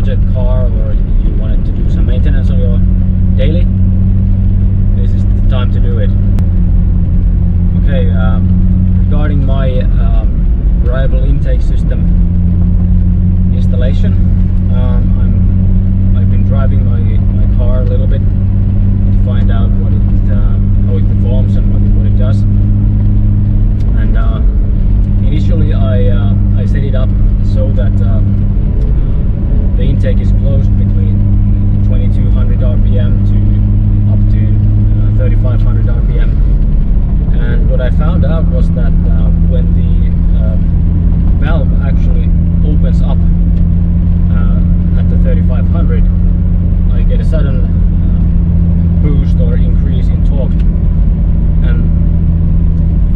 project car or you wanted to do some maintenance on your daily, this is the time to do it. Okay, regarding my variable intake system installation, I've been driving my car a little bit to find out what how it performs and what it does. And initially I set it up so that the intake is closed between 2200 RPM to up to 3500 RPM. And what I found out was that when the valve actually opens up at the 3500, I get a sudden boost or increase in torque. And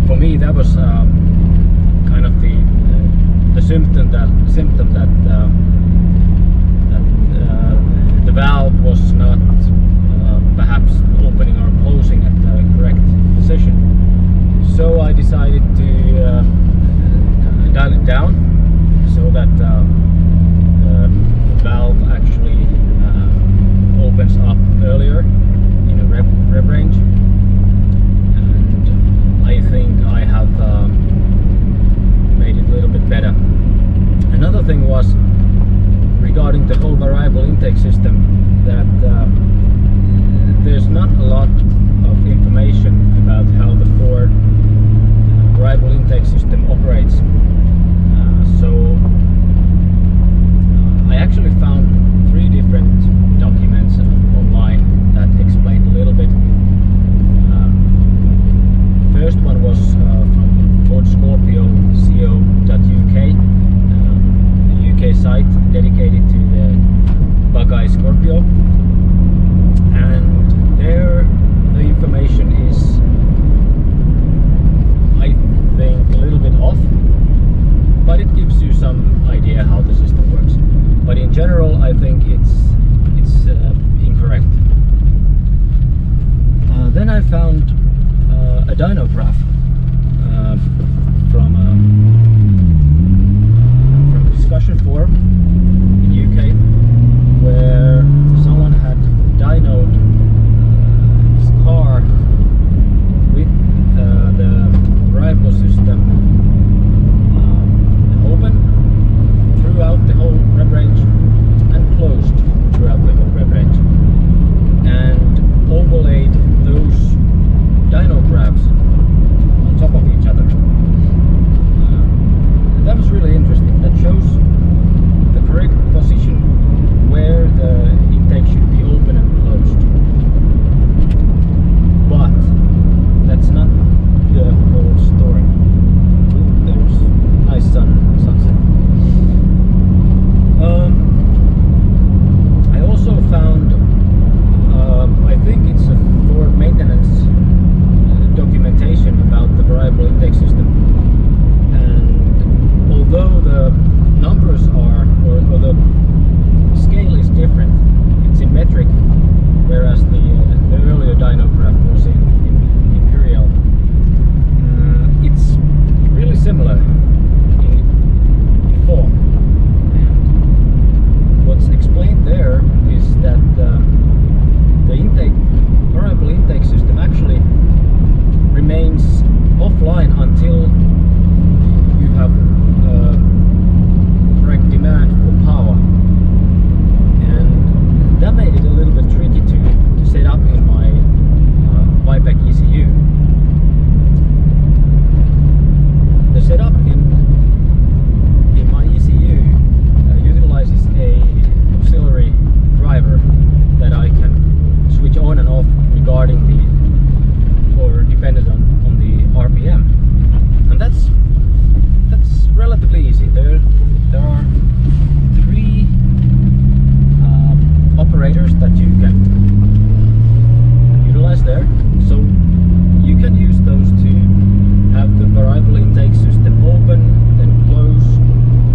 for me, that was kind of the symptom that the valve was not perhaps opening or closing at the correct position. So I decided to dial it down so that the valve actually opens up earlier in a rev range. And I think I have made it a little bit better. Another thing was regarding the whole variable intake system, that there's not a lot of information about how the Ford variable intake system operates. So I actually found 3 different documents online that explained a little bit. First one was from Ford Scorpio co.uk, the UK site dedicated to the Bug-eye Scorpio, and there the information is, I think, a little bit off, but it gives you some idea how the system works. But in general, I think it's incorrect. Then I found a dyno graph from a discussion forum in UK, where someone had dynoed his car with the variable system open throughout the whole rev range and closed throughout the whole rev range, and overlaid those dyno graphs on top of each other. That was really interesting. That shows the correct position where the intake should be open and closed. But that's not the whole story. There's nice sunset. I also found, I think it's a Ford maintenance documentation about the variable intake system. And although the numbers are, or the scale is different, it's in metric, whereas the earlier dyno graph was in imperial. It's really similar in form. And what's explained there is that the variable intake system actually remains offline until you have correct demand for power, and that made it a little bit tricky to set up in my buyback ECU. The setup in my ECU utilizes a auxiliary driver that I can switch on and off regarding or dependent on the RPM, and that's relatively easy. There are 3 operators that you can utilize there, so you can use those to have the variable intake system open, then close,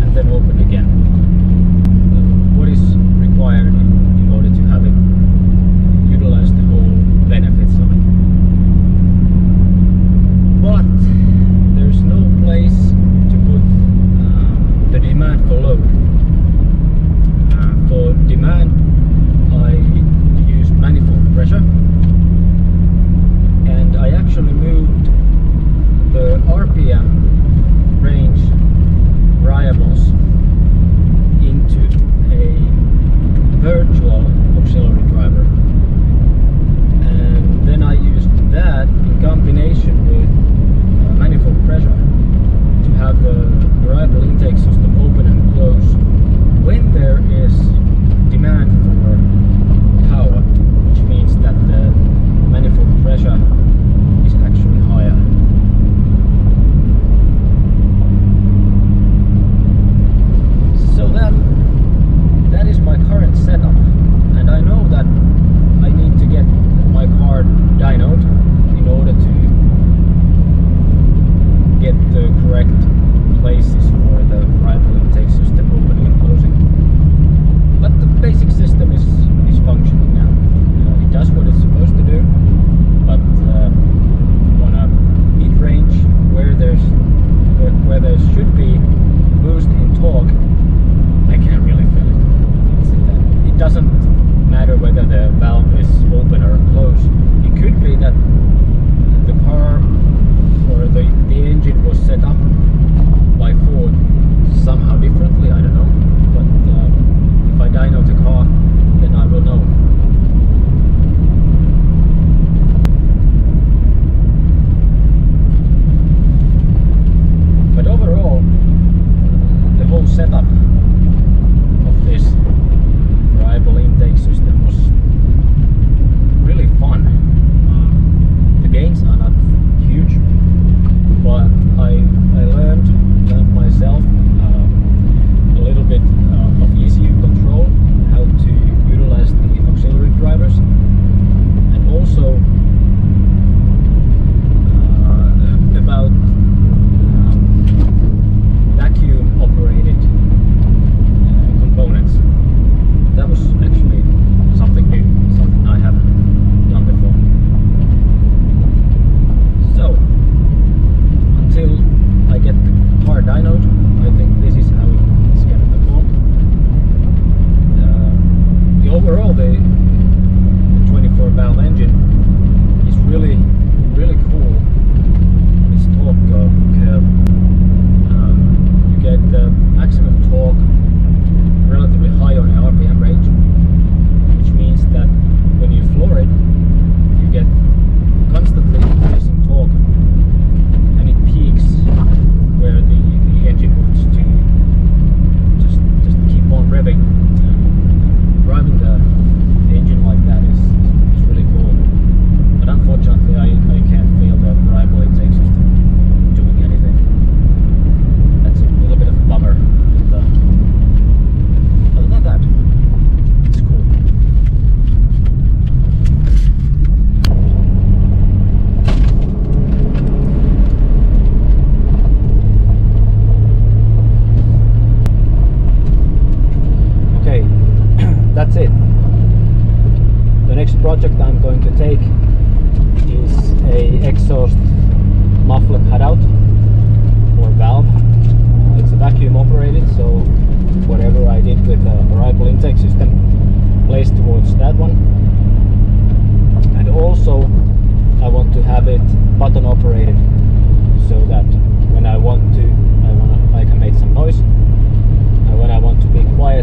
and then open again. What is required in order to have it utilize the whole benefits of it. But there's no place to put the demand for load. For project I'm going to take is a exhaust muffler cutout or valve. It's a vacuum operated, so whatever I did with the variable intake system plays towards that one. And also I want to have it button operated, so that when I want to, I can make some noise, and when I want to be quiet